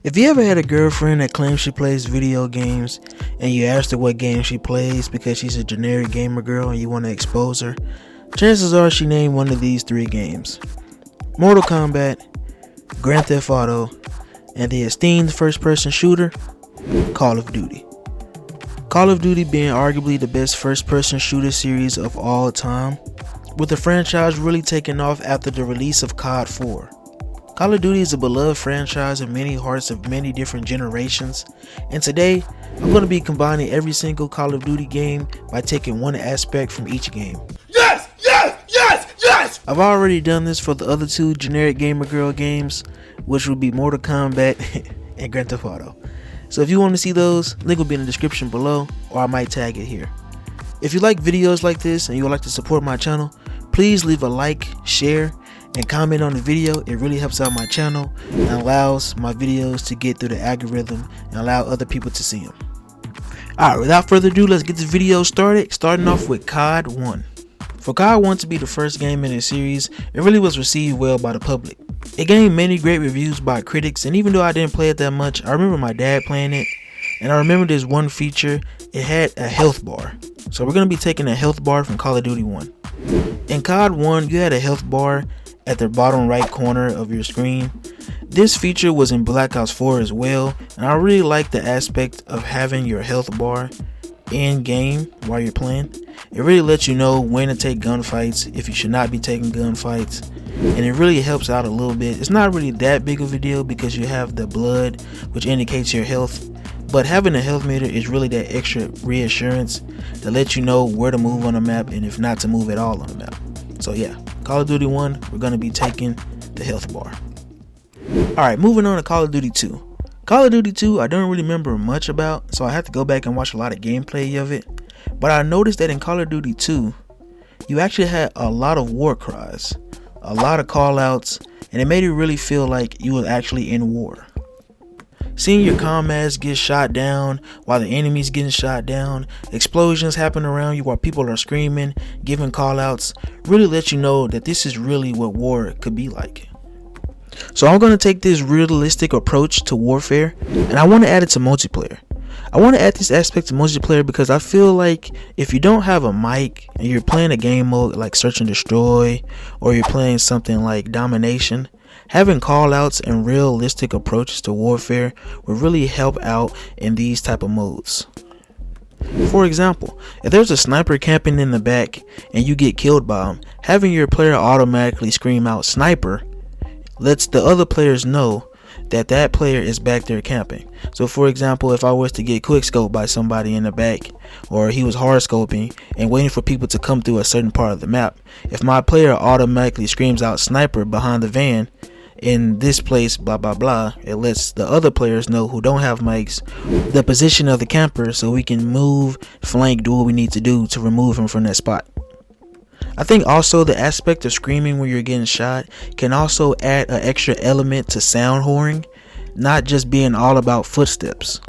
If you ever had a girlfriend that claims she plays video games and you asked her what game she plays because she's a generic gamer girl and you want to expose her, chances are she named one of these 3 games: Mortal Kombat, Grand Theft Auto, and the esteemed first-person shooter, Call of Duty. Call of Duty being arguably the best first-person shooter series of all time, with the franchise really taking off after the release of COD 4. Call of Duty is a beloved franchise in many hearts of many different generations, and today I'm going to be combining every single Call of Duty game by taking one aspect from each game. Yes! Yes! Yes! Yes! I've already done this for the other 2 generic gamer girl games, which would be Mortal Kombat and Grand Theft Auto. So if you want to see those, link will be in the description below, or I might tag it here. If you like videos like this and you would like to support my channel, please leave a like, share, and comment on the video. It really helps out my channel and allows my videos to get through the algorithm and allow other people to see them. Alright, without further ado, let's get this video started, starting off with COD 1. For COD 1 to be the first game in the series, it really was received well by the public. It gained many great reviews by critics, and even though I didn't play it that much, I remember my dad playing it, and I remember this one feature: it had a health bar. So we're going to be taking a health bar from Call of Duty 1. In COD 1, you had a health bar at the bottom right corner of your screen. This feature was in Black Ops 4 as well, and I really like the aspect of having your health bar in game while you're playing. It really lets you know when to take gunfights, if you should not be taking gunfights, and it really helps out a little bit. It's not really that big of a deal because you have the blood, which indicates your health, but having a health meter is really that extra reassurance to let you know where to move on the map and if not to move at all on the map. So yeah, Call of Duty 1, we're going to be taking the health bar. Alright, moving on to Call of Duty 2. Call of Duty 2 I don't really remember much about, so I have to go back and watch a lot of gameplay of it. But I noticed that in Call of Duty 2, you actually had a lot of war cries, a lot of call outs, and it made it really feel like you were actually in war. Seeing your comrades get shot down while the enemy's getting shot down, explosions happen around you while people are screaming, giving call outs, really lets you know that this is really what war could be like. So I'm going to take this realistic approach to warfare, and I want to add it to multiplayer. I want to add this aspect to multiplayer because I feel like if you don't have a mic and you're playing a game mode like Search and Destroy, or you're playing something like Domination, having callouts and realistic approaches to warfare will really help out in these type of modes. For example, if there's a sniper camping in the back and you get killed by him, having your player automatically scream out "sniper" lets the other players know that that player is back there camping. So for example, if I was to get quick scoped by somebody in the back, or he was hard scoping and waiting for people to come through a certain part of the map, if my player automatically screams out "sniper" behind the van in this place, blah blah blah, it lets the other players know who don't have mics the position of the camper, so we can move, flank, do what we need to do to remove him from that spot. I think also the aspect of screaming when you're getting shot can also add an extra element to sound whoring, not just being all about footsteps.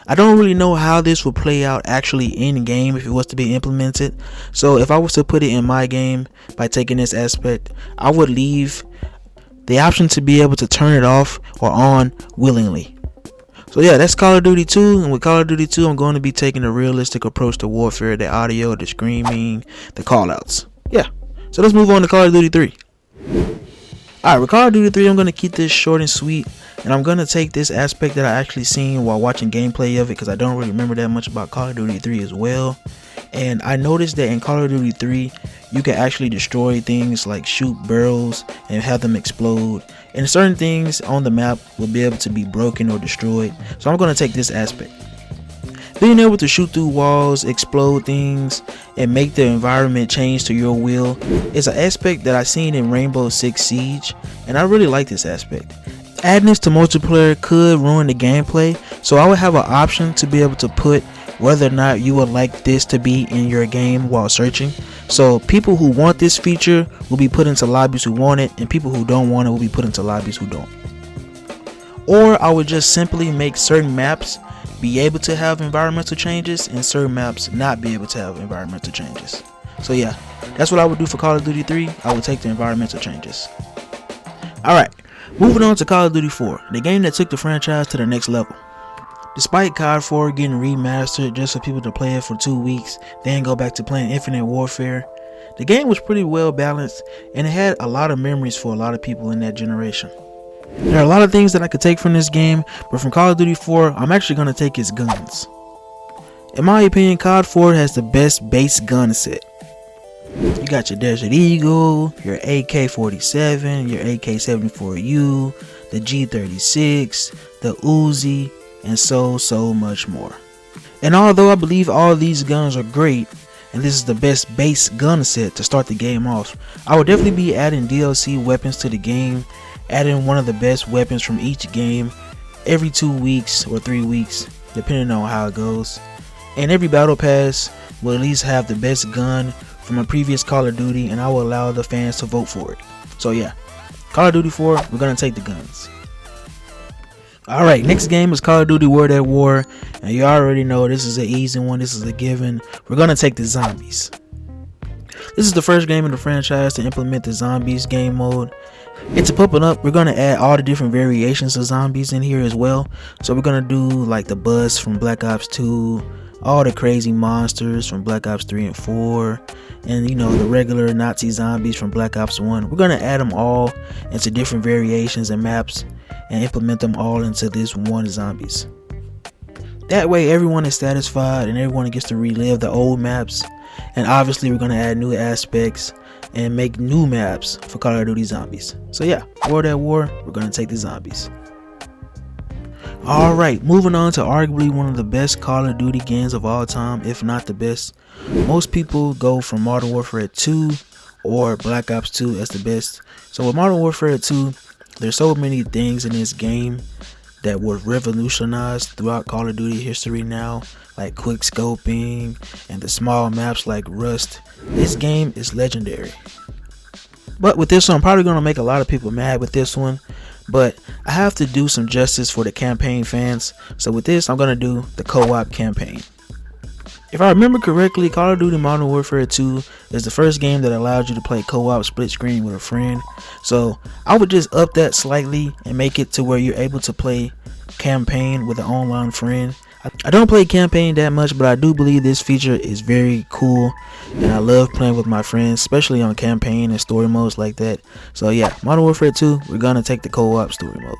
I don't really know how this will play out actually in game if it was to be implemented, so if I was to put it in my game by taking this aspect, I would leave the option to be able to turn it off or on willingly. So yeah, that's Call of Duty 2, and with Call of Duty 2 I'm going to be taking a realistic approach to warfare, the audio, the screaming, the callouts. Yeah, so let's move on to Call of Duty 3. Alright, with Call of Duty 3 I'm going to keep this short and sweet, and I'm going to take this aspect that I actually seen while watching gameplay of it because I don't really remember that much about Call of Duty 3 as well. And I noticed that in Call of Duty 3 you can actually destroy things like shoot barrels and have them explode, and certain things on the map will be able to be broken or destroyed. So I'm going to take this aspect. Being able to shoot through walls, explode things, and make the environment change to your will is an aspect that I seen in Rainbow Six Siege, and I really like this aspect. Adding this to multiplayer could ruin the gameplay, so I would have an option to be able to put whether or not you would like this to be in your game while searching. So people who want this feature will be put into lobbies who want it, and people who don't want it will be put into lobbies who don't. Or I would just simply make certain maps be able to have environmental changes and certain maps not be able to have environmental changes. So yeah, that's what I would do for Call of Duty 3. I would take the environmental changes. Alright, Moving on to Call of Duty 4, the game that took the franchise to the next level. Despite COD 4 getting remastered just for people to play it for 2 weeks, then go back to playing Infinite Warfare, the game was pretty well balanced and it had a lot of memories for a lot of people in that generation. There are a lot of things that I could take from this game, but from Call of Duty 4, I'm actually going to take its guns. In my opinion, COD 4 has the best base gun set. You got your Desert Eagle, your AK-47, your AK-74U, the G36, the Uzi, and so much more. And although I believe all these guns are great, and this is the best base gun set to start the game off, I would definitely be adding DLC weapons to the game, adding one of the best weapons from each game every 2 weeks or 3 weeks, depending on how it goes. And every battle pass will at least have the best gun from a previous Call of Duty, and I will allow the fans to vote for it. So yeah, Call of Duty 4, we're gonna take the guns. Alright, next game is Call of Duty World at War, and you already know this is an easy one, this is a given. We're gonna take the zombies. This is the first game in the franchise to implement the zombies game mode. And to pump it up, we're gonna add all the different variations of zombies in here as well. So we're gonna do like the bus from Black Ops 2, all the crazy monsters from Black Ops 3 and 4, and you know, the regular Nazi zombies from Black Ops 1. We're gonna add them all into different variations and maps and implement them all into this one zombies. That way everyone is satisfied and everyone gets to relive the old maps. And obviously we're gonna add new aspects and make new maps for Call of Duty Zombies. So yeah, World at War, we're gonna take the zombies. Alright, moving on to arguably one of the best Call of Duty games of all time, if not the best. Most people go from Modern Warfare 2 or Black Ops 2 as the best. So with Modern Warfare 2, there's so many things in this game that were revolutionized throughout Call of Duty history now, like quick scoping and the small maps like Rust. This game is legendary. But with this one, I'm probably going to make a lot of people mad with this one, but I have to do some justice for the campaign fans. So with this, I'm going to do the co-op campaign. If I remember correctly, Call of Duty Modern Warfare 2 is the first game that allowed you to play co-op split screen with a friend. So I would just up that slightly and make it to where you're able to play campaign with an online friend. I don't play campaign that much, but I do believe this feature is very cool, and I love playing with my friends, especially on campaign and story modes like that. So yeah, Modern Warfare 2, we're gonna take the co-op story mode.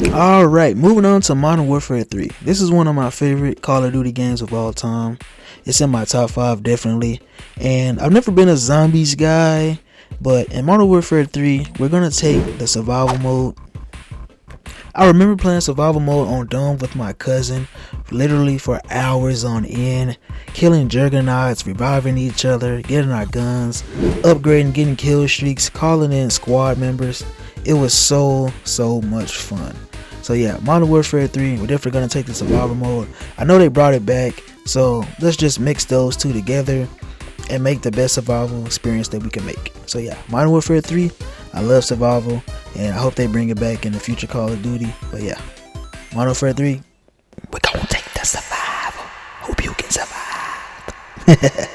Alright, moving on to Modern Warfare 3. This is one of my favorite Call of Duty games of all time. It's in my top 5 definitely. And I've never been a zombies guy, but in Modern Warfare 3, we're going to take the survival mode. I remember playing survival mode on Dome with my cousin, literally for hours on end, killing juggernauts, reviving each other, getting our guns, upgrading, getting kill streaks, calling in squad members. It was so much fun. So yeah, Modern Warfare 3, we're definitely going to take the survival mode. I know they brought it back, so let's just mix those two together and make the best survival experience that we can make. So yeah, Modern Warfare 3, I love survival, and I hope they bring it back in the future Call of Duty. But yeah, Modern Warfare 3, we're going to take the survival. Hope you can survive.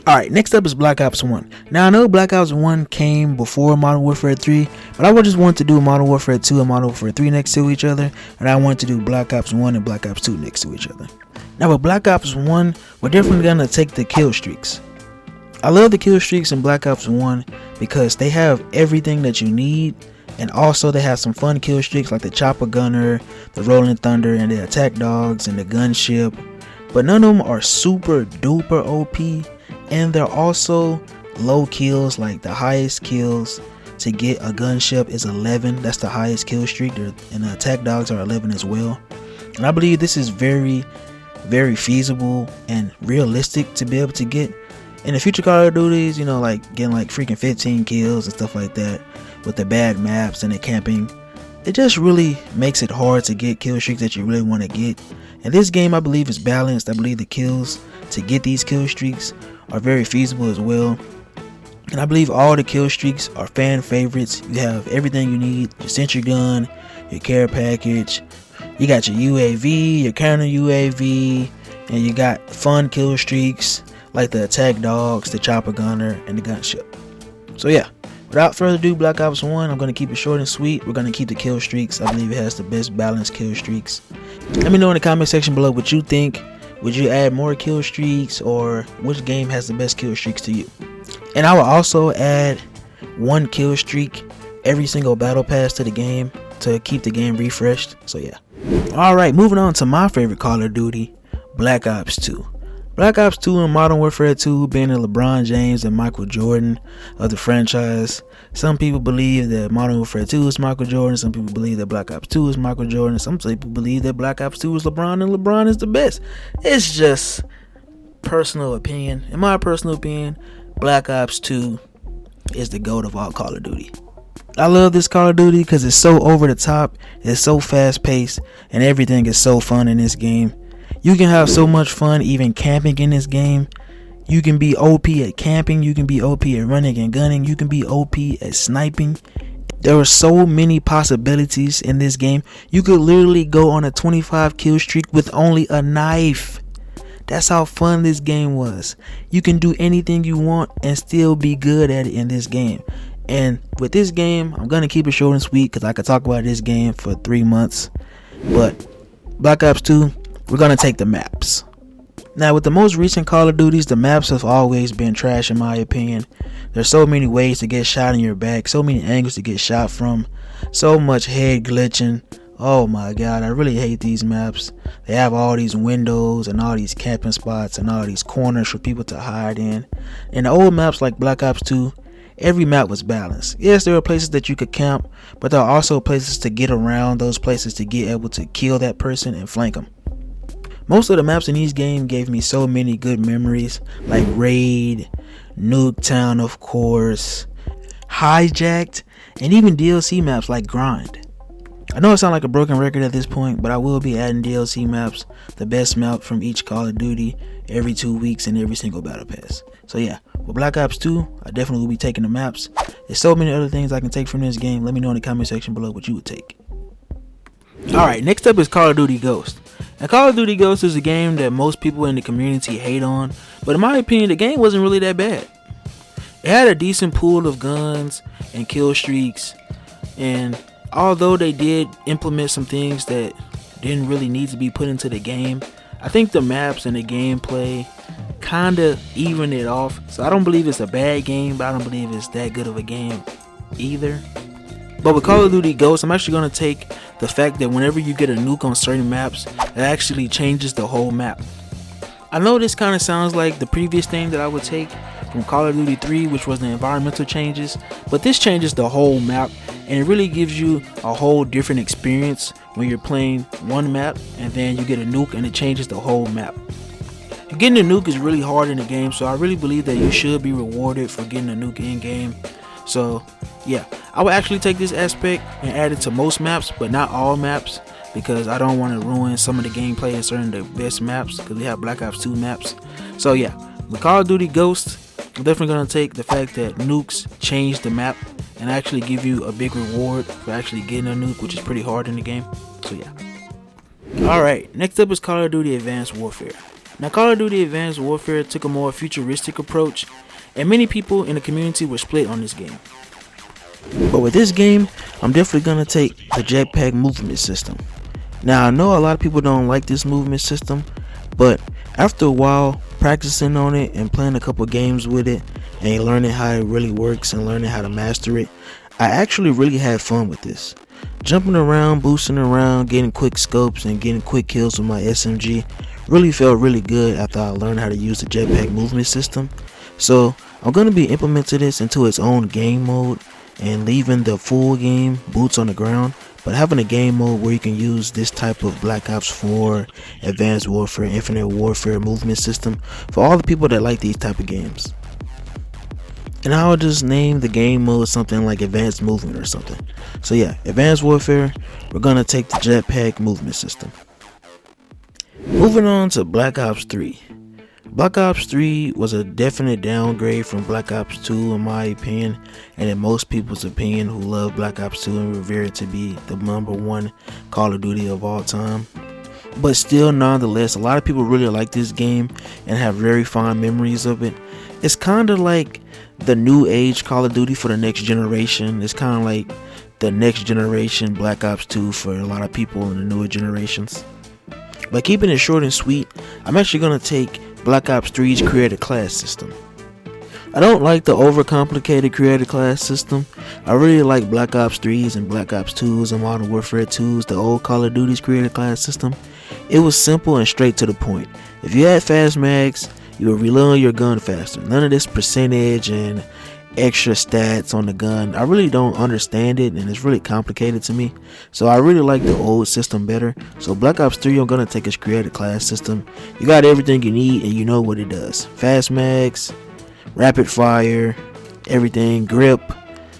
Alright, next up is Black Ops 1. Now I know Black Ops 1 came before Modern Warfare 3, but I would just want to do Modern Warfare 2 and Modern Warfare 3 next to each other, and I want to do Black Ops 1 and Black Ops 2 next to each other. Now with Black Ops 1, we're definitely going to take the kill streaks. I love the kill streaks in Black Ops 1 because they have everything that you need, and also they have some fun kill streaks like the Chopper Gunner, the Rolling Thunder, and the Attack Dogs, and the Gunship. But none of them are super duper OP, and they're also low kills. Like the highest kills to get a gunship is 11. That's the highest kill streak, and the Attack Dogs are 11 as well. And I believe this is very feasible and realistic to be able to get in the future Call of Duties, you know, like getting like freaking 15 kills and stuff like that with the bad maps and the camping. It just really makes it hard to get kill streaks that you really want to get. And this game, I believe, is balanced. I believe the kills to get these kill streaks are very feasible as well. And I believe all the kill streaks are fan favorites. You have everything you need: your sentry gun, your care package, you got your UAV, your counter UAV, and you got fun kill streaks like the Attack Dogs, the Chopper Gunner, and the Gunship. So yeah, Without further ado, Black Ops 1, I'm going to keep it short and sweet. We're going to keep the kill streaks. I believe it has the best balanced kill streaks. Let me know in the comment section below what you think. Would you add more kill streaks, or which game has the best kill streaks to you? And I will also add one kill streak every single battle pass to the game to keep the game refreshed. So yeah. Alright, moving on to my favorite Call of Duty, Black Ops 2. Black Ops 2 and Modern Warfare 2 being the LeBron James and Michael Jordan of the franchise. Some people believe that Modern Warfare 2 is Michael Jordan. Some people believe that Black Ops 2 is Michael Jordan. Some people believe that Black Ops 2 is LeBron and LeBron is the best. It's just personal opinion. In my personal opinion, Black Ops 2 is the GOAT of all Call of Duty. I love this Call of Duty because it's so over the top, it's so fast paced, and everything is so fun in this game. You can have so much fun even camping in this game. You can be OP at camping, you can be OP at running and gunning, you can be OP at sniping. There are so many possibilities in this game. You could literally go on a 25 kill streak with only a knife. That's how fun this game was. You can do anything you want and still be good at it in this game. And with this game, I'm going to keep it short and sweet because I could talk about this game for 3 months. But Black Ops 2, we're going to take the maps. Now with the most recent Call of Duties, the maps have always been trash in my opinion. There's so many ways to get shot in your back, so many angles to get shot from, so much head glitching. Oh my god, I really hate these maps. They have all these windows and all these camping spots and all these corners for people to hide in. In the old maps like Black Ops 2, every map was balanced. Yes, there were places that you could camp, but there are also places to get around those places to get able to kill that person and flank them. Most of the maps in these games gave me so many good memories, like Raid, Nuketown of course, Hijacked, and even DLC maps like Grind. I know I sound like a broken record at this point, but I will be adding DLC maps, the best map from each Call of Duty, every 2 weeks in every single battle pass. So yeah, with Black Ops 2, I definitely will be taking the maps. There's so many other things I can take from this game. Let me know in the comment section below what you would take. Alright, next up is Call of Duty Ghost. Now Call of Duty Ghost is a game that most people in the community hate on, but in my opinion the game wasn't really that bad. It had a decent pool of guns and kill streaks, and although they did implement some things that didn't really need to be put into the game, I think the maps and the gameplay kinda even it off. So I don't believe it's a bad game, but I don't believe it's that good of a game either. But with Call of Duty Ghost, I'm actually going to take the fact that whenever you get a nuke on certain maps, it actually changes the whole map. I know this kind of sounds like the previous thing that I would take from Call of Duty 3, which was the environmental changes, but this changes the whole map, and it really gives you a whole different experience when you're playing one map and then you get a nuke and it changes the whole map. Getting a nuke is really hard in the game, so I really believe that you should be rewarded for getting a nuke in game. So yeah, I would actually take this aspect and add it to most maps, but not all maps, because I don't want to ruin some of the gameplay in certain of the best maps, because we have Black Ops 2 maps. So yeah, with Call of Duty Ghost, I'm definitely going to take the fact that nukes change the map and actually give you a big reward for actually getting a nuke, which is pretty hard in the game. So yeah. Alright, next up is Call of Duty Advanced Warfare. Now Call of Duty Advanced Warfare took a more futuristic approach, and many people in the community were split on this game. But with this game, I'm definitely going to take the jetpack movement system. Now I know a lot of people don't like this movement system, but after a while practicing on it and playing a couple games with it and learning how it really works and learning how to master it, I actually really had fun with this. Jumping around, boosting around, getting quick scopes and getting quick kills with my SMG really felt really good after I learned how to use the jetpack movement system. So I'm going to be implementing this into its own game mode and leaving the full game boots on the ground, but having a game mode where you can use this type of Black Ops 4, Advanced Warfare, Infinite Warfare movement system for all the people that like these type of games. And I'll just name the game mode something like Advanced Movement or something. So yeah, Advanced Warfare, we're going to take the jetpack movement system. Moving on to Black Ops 3. Black Ops 3 was a definite downgrade from Black Ops 2 in my opinion, and in most people's opinion who love Black Ops 2 and revere it to be the #1 Call of Duty of all time. But still, nonetheless, a lot of people really like this game and have very fond memories of it. It's kind of like the new age Call of Duty for the next generation. It's kind of like the next generation Black Ops 2 for a lot of people in the newer generations. By keeping it short and sweet, I'm actually going to take Black Ops 3's creator class system. I don't like the overcomplicated creator class system. I really like Black Ops 3's and Black Ops 2's and Modern Warfare 2's, the old Call of Duty's creator class system. It was simple and straight to the point. If you had fast mags, you would reload your gun faster. None of this percentage and extra stats on the gun. I really don't understand it, and it's really complicated to me. So I really like the old system better. So Black Ops 3, I'm gonna take its creator class system. You got everything you need and you know what it does. Fast mags, rapid fire, everything, grip,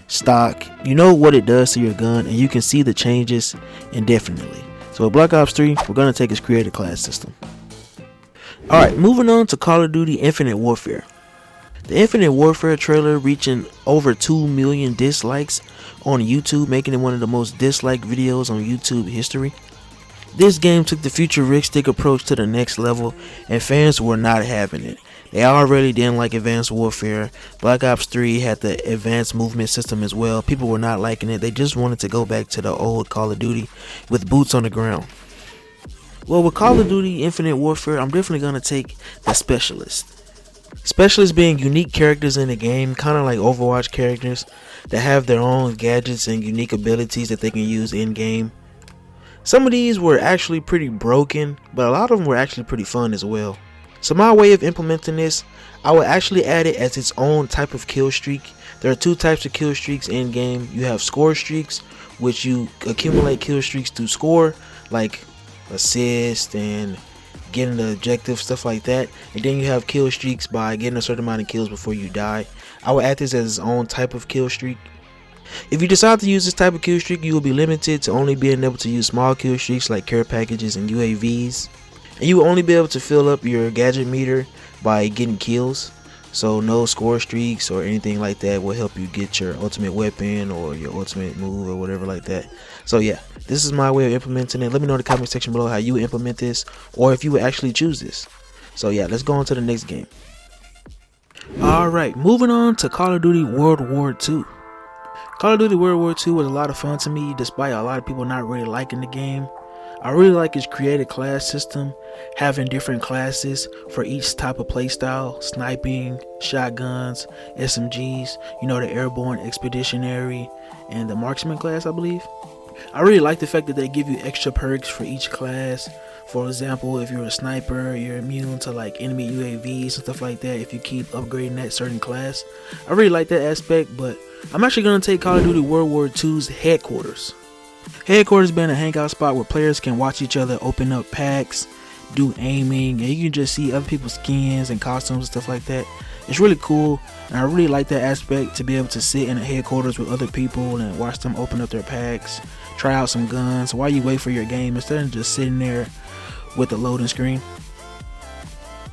stock. You know what it does to your gun, and you can see the changes indefinitely. So with Black Ops 3, we're gonna take its creator class system. Alright, moving on to Call of Duty Infinite Warfare. The Infinite Warfare trailer reaching over 2 million dislikes on YouTube, making it one of the most disliked videos on YouTube history. This game took the futuristic approach to the next level, and fans were not having it. They already didn't like Advanced Warfare. Black Ops 3 had the advanced movement system as well. People were not liking it. They just wanted to go back to the old Call of Duty with boots on the ground. Well, with Call of Duty Infinite Warfare, I'm definitely going to take the Specialist. Specialists being unique characters in the game, kind of like Overwatch characters that have their own gadgets and unique abilities that they can use in game. Some of these were actually pretty broken, but a lot of them were actually pretty fun as well. So my way of implementing this, I would actually add it as its own type of kill streak. There are two types of kill streaks in game. You have score streaks, which you accumulate kill streaks to score, like assist and getting the objective, stuff like that. And then you have kill streaks by getting a certain amount of kills before you die. I would add this as its own type of kill streak. If you decide to use this type of kill streak, you will be limited to only being able to use small kill streaks like care packages and UAVs. And you will only be able to fill up your gadget meter by getting kills. So no score streaks or anything like that will help you get your ultimate weapon or your ultimate move or whatever like that. So yeah, this is my way of implementing it. Let me know in the comment section below how you implement this, or if you would actually choose this. So yeah, let's go on to the next game. Alright, moving on to Call of Duty World War II. Call of Duty World War II was a lot of fun to me, despite a lot of people not really liking the game. I really like its created class system, having different classes for each type of playstyle: sniping, shotguns, SMGs, you know, the airborne, expeditionary, and the marksman class, I believe. I really like the fact that they give you extra perks for each class. For example, if you're a sniper, you're immune to like enemy UAVs and stuff like that if you keep upgrading that certain class. I really like that aspect, but I'm actually going to take Call of Duty World War II's headquarters. Headquarters being a hangout spot where players can watch each other open up packs, do aiming, and you can just see other people's skins and costumes and stuff like that. It's really cool, and I really like that aspect, to be able to sit in a headquarters with other people and watch them open up their packs, try out some guns while you wait for your game instead of just sitting there with the loading screen.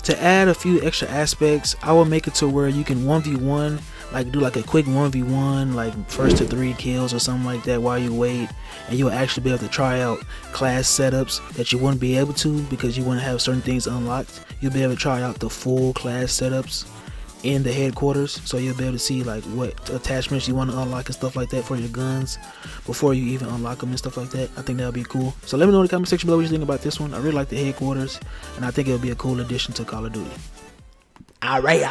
To add a few extra aspects, I will make it to where you can 1v1, like do like a quick 1v1, like first to 3 kills or something like that while you wait, and you'll actually be able to try out class setups that you wouldn't be able to because you wouldn't have certain things unlocked. You'll be able to try out the full class setups in the headquarters, so you'll be able to see like what attachments you want to unlock and stuff like that for your guns before you even unlock them and stuff like that. I think that'll be cool. So let me know in the comment section below what you think about this one. I really like the headquarters, and I think it'll be a cool addition to Call of Duty. Alright.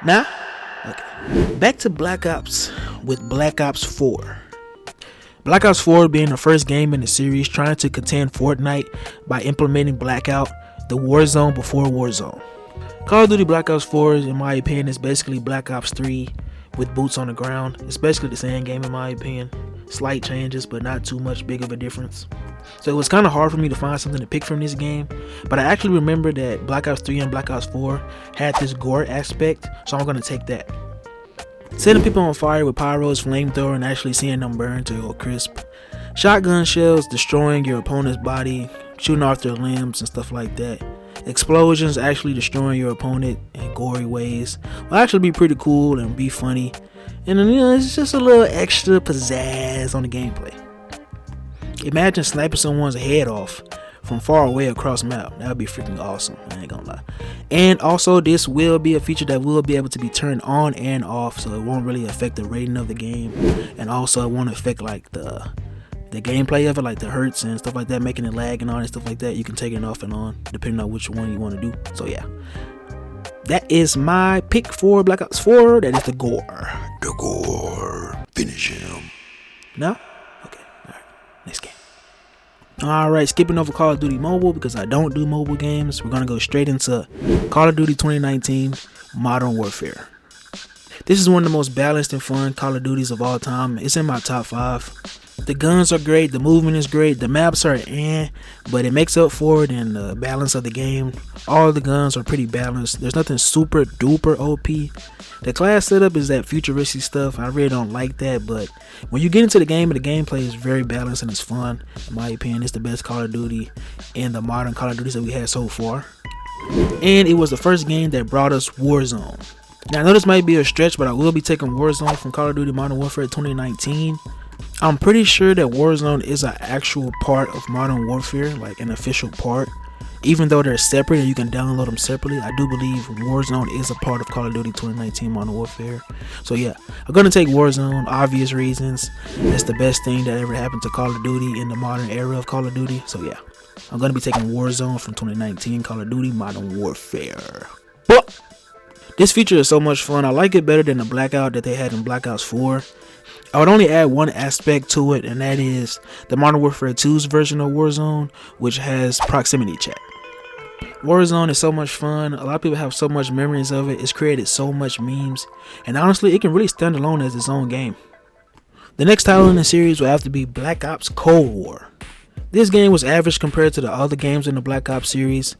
Now, okay, back to Black Ops with Black Ops 4. Black Ops 4 being the first game in the series trying to contend Fortnite by implementing Blackout, the Warzone before Warzone. Call of Duty Black Ops 4, in my opinion, is basically Black Ops 3 with boots on the ground. It's basically the same game in my opinion. Slight changes, but not too much big of a difference. So it was kind of hard for me to find something to pick from this game, but I actually remember that Black Ops 3 and Black Ops 4 had this gore aspect, so I'm going to take that. Setting people on fire with pyros, flamethrower, and actually seeing them burn to a crisp. Shotgun shells destroying your opponent's body, shooting off their limbs and stuff like that. Explosions actually destroying your opponent in gory ways will actually be pretty cool and be funny, and you know, it's just a little extra pizzazz on the gameplay. Imagine sniping someone's head off from far away across map. That would be freaking awesome. I ain't gonna lie. And also, this will be a feature that will be able to be turned on and off, so it won't really affect the rating of the game, and also it won't affect like the gameplay of it, like the hertz and stuff like that, making it lag and all that stuff like that. You can take it off and on depending on which one you want to do. So yeah, that is my pick for Black Ops 4. That is the gore. The gore. Finish him. No? Okay. Alright. Next game. Alright, skipping over Call of Duty Mobile because I don't do mobile games. We're going to go straight into Call of Duty 2019 Modern Warfare. This is one of the most balanced and fun Call of Duties of all time. It's in my top 5. The guns are great, the movement is great, the maps are but it makes up for it in the balance of the game. All the guns are pretty balanced. There's nothing super duper OP. The class setup is that futuristic stuff. I really don't like that, but when you get into the game, the gameplay is very balanced and it's fun. In my opinion, it's the best Call of Duty in the modern Call of Duties that we had so far. And it was the first game that brought us Warzone. Now I know this might be a stretch, but I will be taking Warzone from Call of Duty Modern Warfare 2019. I'm pretty sure that Warzone is an actual part of Modern Warfare, like an official part. Even though they're separate and you can download them separately, I do believe Warzone is a part of Call of Duty 2019 Modern Warfare. So yeah, I'm going to take Warzone, obvious reasons. It's the best thing that ever happened to Call of Duty in the modern era of Call of Duty. So yeah, I'm going to be taking Warzone from 2019 Call of Duty Modern Warfare. But this feature is so much fun. I like it better than the Blackout that they had in Black Ops 4. I would only add one aspect to it, and that is the Modern Warfare 2's version of Warzone, which has proximity chat. Warzone is so much fun. A lot of people have so much memories of it. It's created so much memes, and honestly, it can really stand alone as its own game. The next title in the series will have to be Black Ops Cold War. This game was average compared to the other games in the Black Ops series.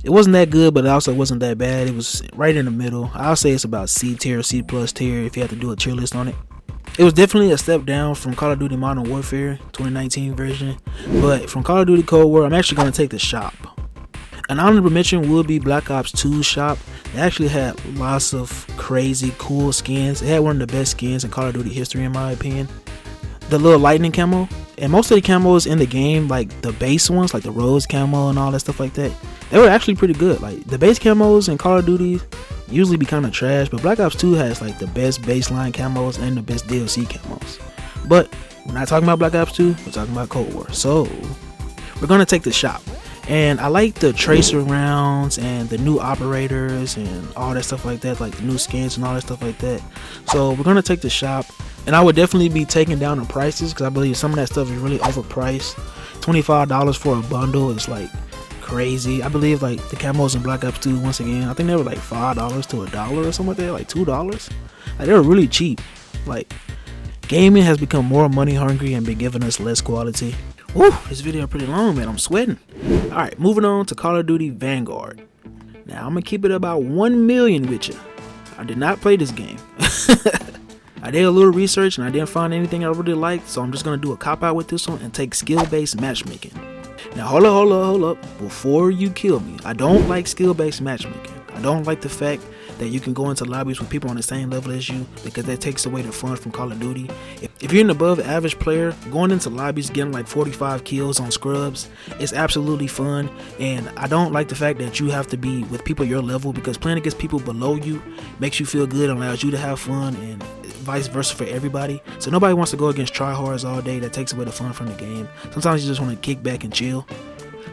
It wasn't that good, but it also wasn't that bad. It was right in the middle. I'll say it's about C tier, C plus tier if you have to do a tier list on it. It was definitely a step down from Call of Duty Modern Warfare 2019 version, but from Call of Duty Cold War, I'm actually going to take the shop. An honorable mention will be Black Ops 2's shop. It actually had lots of crazy cool skins. It had one of the best skins in Call of Duty history in my opinion. The little lightning camo, and most of the camos in the game, like the base ones, like the rose camo and all that stuff like that, they were actually pretty good. Like the base camos in Call of Duty usually be kind of trash, but Black Ops 2 has like the best baseline camos and the best DLC camos. But we're not talking about Black Ops 2, we're talking about Cold War. So we're gonna take the shop, and I like the tracer rounds and the new operators and all that stuff like that, like the new skins and all that stuff like that. So we're gonna take the shop, and I would definitely be taking down the prices because I believe some of that stuff is really overpriced. $25 for a bundle is like crazy. I believe like the camos in Black Ops 2, once again, I think they were like $5 to $1 or something like that, like $2. Like they were really cheap. Like gaming has become more money hungry and been giving us less quality. Woo, this video pretty long, man. I'm sweating. Alright, moving on to Call of Duty Vanguard. Now I'm gonna keep it about 1 million with you. I did not play this game. I did a little research and I didn't find anything I really liked, so I'm just gonna do a cop out with this one and take skill-based matchmaking. Now hold up, before you kill me, I don't like skill-based matchmaking. I don't like the fact that you can go into lobbies with people on the same level as you, because that takes away the fun from Call of Duty. If you're an above average player, going into lobbies getting like 45 kills on scrubs is absolutely fun, and I don't like the fact that you have to be with people your level, because playing against people below you makes you feel good and allows you to have fun, and vice versa for everybody. So nobody wants to go against tryhards all day. That takes away the fun from the game. Sometimes you just want to kick back and chill.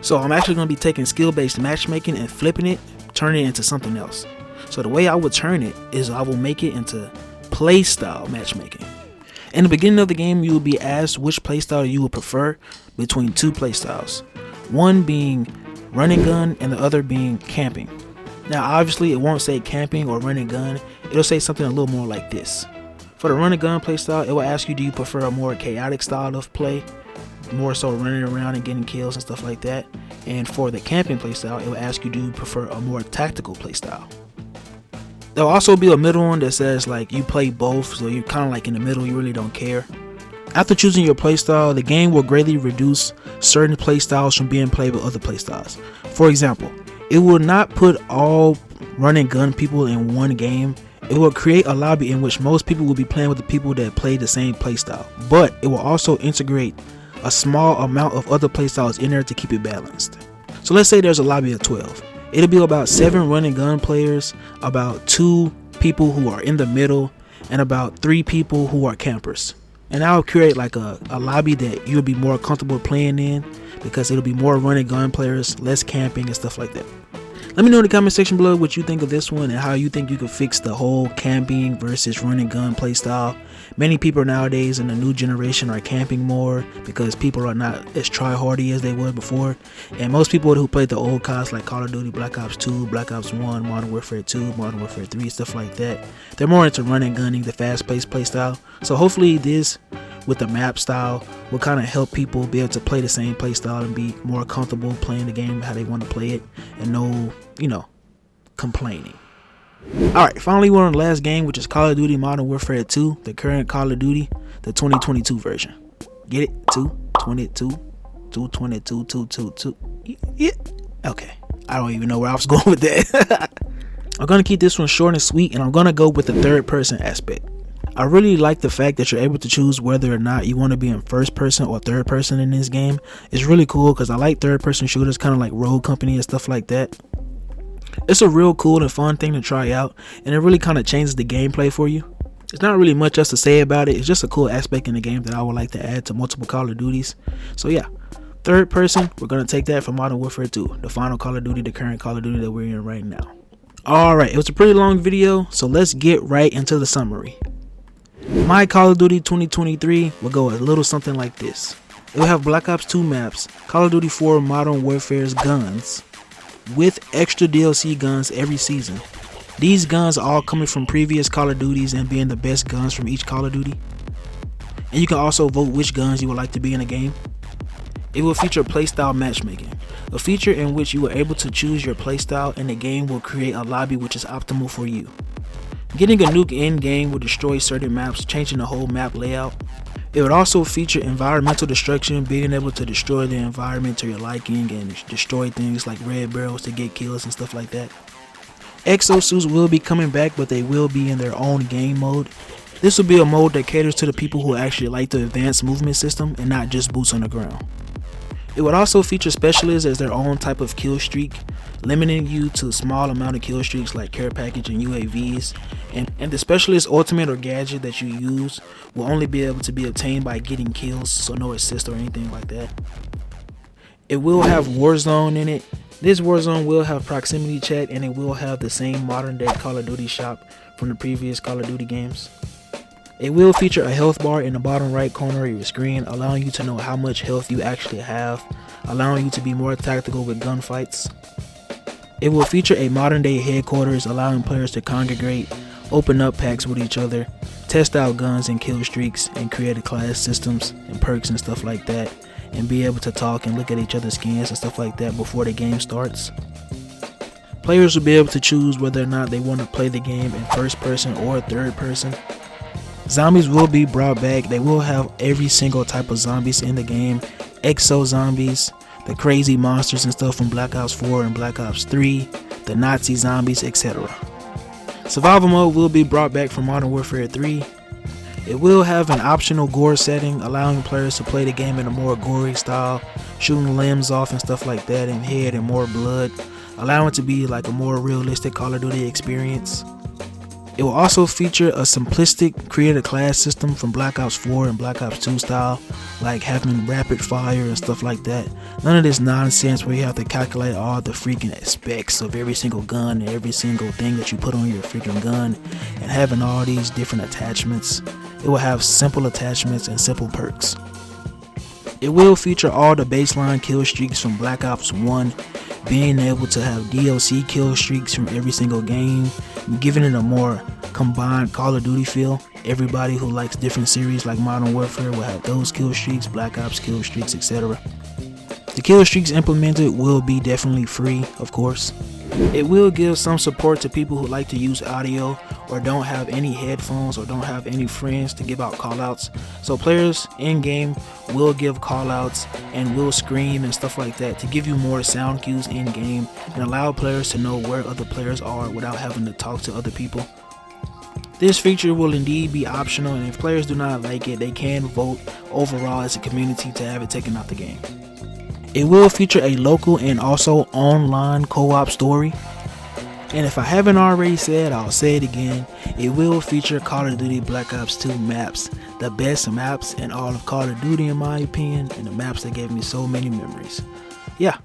So I'm actually going to be taking skill-based matchmaking and flipping it, turning it into something else. So the way I would turn it is I will make it into playstyle matchmaking. In the beginning of the game, you will be asked which playstyle you would prefer between two playstyles. One being run and gun and the other being camping. Now obviously it won't say camping or run and gun. It'll say something a little more like this. For the run and gun playstyle, it will ask you, do you prefer a more chaotic style of play, more so running around and getting kills and stuff like that? And for the camping playstyle, it will ask you, do you prefer a more tactical playstyle? There'll also be a middle one that says like you play both, so you're kind of like in the middle, you really don't care. After choosing your playstyle, the game will greatly reduce certain playstyles from being played with other playstyles. For example, it will not put all run and gun people in one game. It will create a lobby in which most people will be playing with the people that play the same playstyle, but it will also integrate a small amount of other playstyles in there to keep it balanced. So let's say there's a lobby of 12. It'll be about 7 run and gun players, about 2 people who are in the middle, and about 3 people who are campers. And I'll create like a lobby that you'll be more comfortable playing in, because it'll be more run and gun players, less camping and stuff like that. Let me know in the comment section below what you think of this one and how you think you could fix the whole camping versus run and gun playstyle. Many people nowadays in the new generation are camping more because people are not as try-hardy as they were before. And most people who played the old CODs like Call of Duty, Black Ops 2, Black Ops 1, Modern Warfare 2, Modern Warfare 3, stuff like that, they're more into run and gunning, the fast-paced playstyle. So hopefully this, with the map style, will kind of help people be able to play the same playstyle and be more comfortable playing the game how they want to play it, and no, complaining. Alright, finally we're on the last game, which is Call of Duty Modern Warfare 2, the current Call of Duty, the 2022 version. Get it? 222, 222, 222. Yeah. Okay. I don't even know where I was going with that. I'm going to keep this one short and sweet, and I'm going to go with the third person aspect. I really like the fact that you're able to choose whether or not you want to be in first person or third person in this game. It's really cool because I like third person shooters, kind of like Rogue Company and stuff like that. It's a real cool and fun thing to try out, and it really kind of changes the gameplay for you. There's not really much else to say about it. It's just a cool aspect in the game that I would like to add to multiple Call of Duties. So yeah, third person, we're going to take that from Modern Warfare 2, the final Call of Duty, the current Call of Duty that we're in right now. Alright, it was a pretty long video, so let's get right into the summary. My Call of Duty 2023 will go a little something like this. It will have Black Ops 2 maps, Call of Duty 4 Modern Warfare's guns, with extra DLC guns every season. These guns are all coming from previous Call of Duties and being the best guns from each Call of Duty. And you can also vote which guns you would like to be in a game. It will feature playstyle matchmaking, a feature in which you are able to choose your playstyle, and the game will create a lobby which is optimal for you. Getting a nuke in game will destroy certain maps, changing the whole map layout. It would also feature environmental destruction, being able to destroy the environment to your liking and destroy things like red barrels to get kills and stuff like that. Exosuits will be coming back, but they will be in their own game mode. This will be a mode that caters to the people who actually like the advanced movement system and not just boots on the ground. It would also feature specialists as their own type of kill streak, limiting you to a small amount of kill streaks like care package and UAVs, and the specialist ultimate or gadget that you use will only be able to be obtained by getting kills, so no assist or anything like that. It will have Warzone in it. This Warzone will have proximity chat, and it will have the same modern day Call of Duty shop from the previous Call of Duty games. It will feature a health bar in the bottom right corner of your screen, allowing you to know how much health you actually have, allowing you to be more tactical with gunfights. It will feature a modern day headquarters, allowing players to congregate, open up packs with each other, test out guns and kill streaks, and create class systems and perks and stuff like that, and be able to talk and look at each other's skins and stuff like that before the game starts. Players will be able to choose whether or not they want to play the game in first person or third person. Zombies will be brought back. They will have every single type of zombies in the game. Exo zombies, the crazy monsters and stuff from Black Ops 4 and Black Ops 3, the Nazi zombies, etc. Survival mode will be brought back from Modern Warfare 3. It will have an optional gore setting, allowing players to play the game in a more gory style, shooting limbs off and stuff like that, and head and more blood, allowing it to be like a more realistic Call of Duty experience. It will also feature a simplistic create a class system from Black Ops 4 and Black Ops 2 style, like having rapid fire and stuff like that. None of this nonsense where you have to calculate all the freaking specs of every single gun and every single thing that you put on your freaking gun, and having all these different attachments. It will have simple attachments and simple perks. It will feature all the baseline kill streaks from Black Ops 1, being able to have DLC kill streaks from every single game, giving it a more combined Call of Duty feel. Everybody who likes different series like Modern Warfare will have those kill streaks, Black Ops kill streaks, etc. The kill streaks implemented will be definitely free, of course. It will give some support to people who like to use audio or don't have any headphones or don't have any friends to give out callouts. So players in game will give callouts and will scream and stuff like that to give you more sound cues in game and allow players to know where other players are without having to talk to other people. This feature will indeed be optional, and if players do not like it, they can vote overall as a community to have it taken out the game. It will feature a local and also online co-op story. And if I haven't already said, I'll say it again. It will feature Call of Duty Black Ops 2 maps, the best maps in all of Call of Duty in my opinion, and the maps that gave me so many memories. Yeah,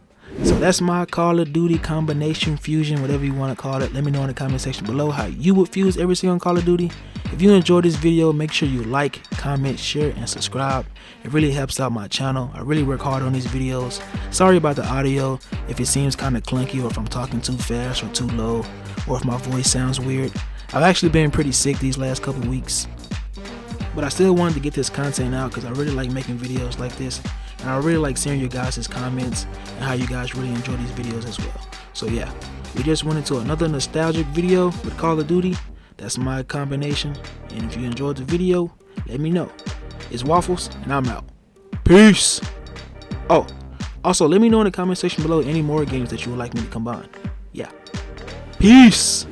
so that's my Call of Duty combination, fusion, whatever you want to call it. Let me know in the comment section below how you would fuse every single Call of Duty. If you enjoyed this video, make sure you like, comment, share, and subscribe. It really helps out my channel. I really work hard on these videos. Sorry about the audio if it seems kind of clunky, or if I'm talking too fast or too low, or if my voice sounds weird. I've actually been pretty sick these last couple weeks, but I still wanted to get this content out because I really like making videos like this, and I really like seeing your guys' comments and how you guys really enjoy these videos as well. So yeah, we just went into another nostalgic video with Call of Duty. That's my combination, and if you enjoyed the video, let me know. It's Waffles, and I'm out. Peace. Oh, also let me know in the comment section below any more games that you would like me to combine. Yeah. Peace.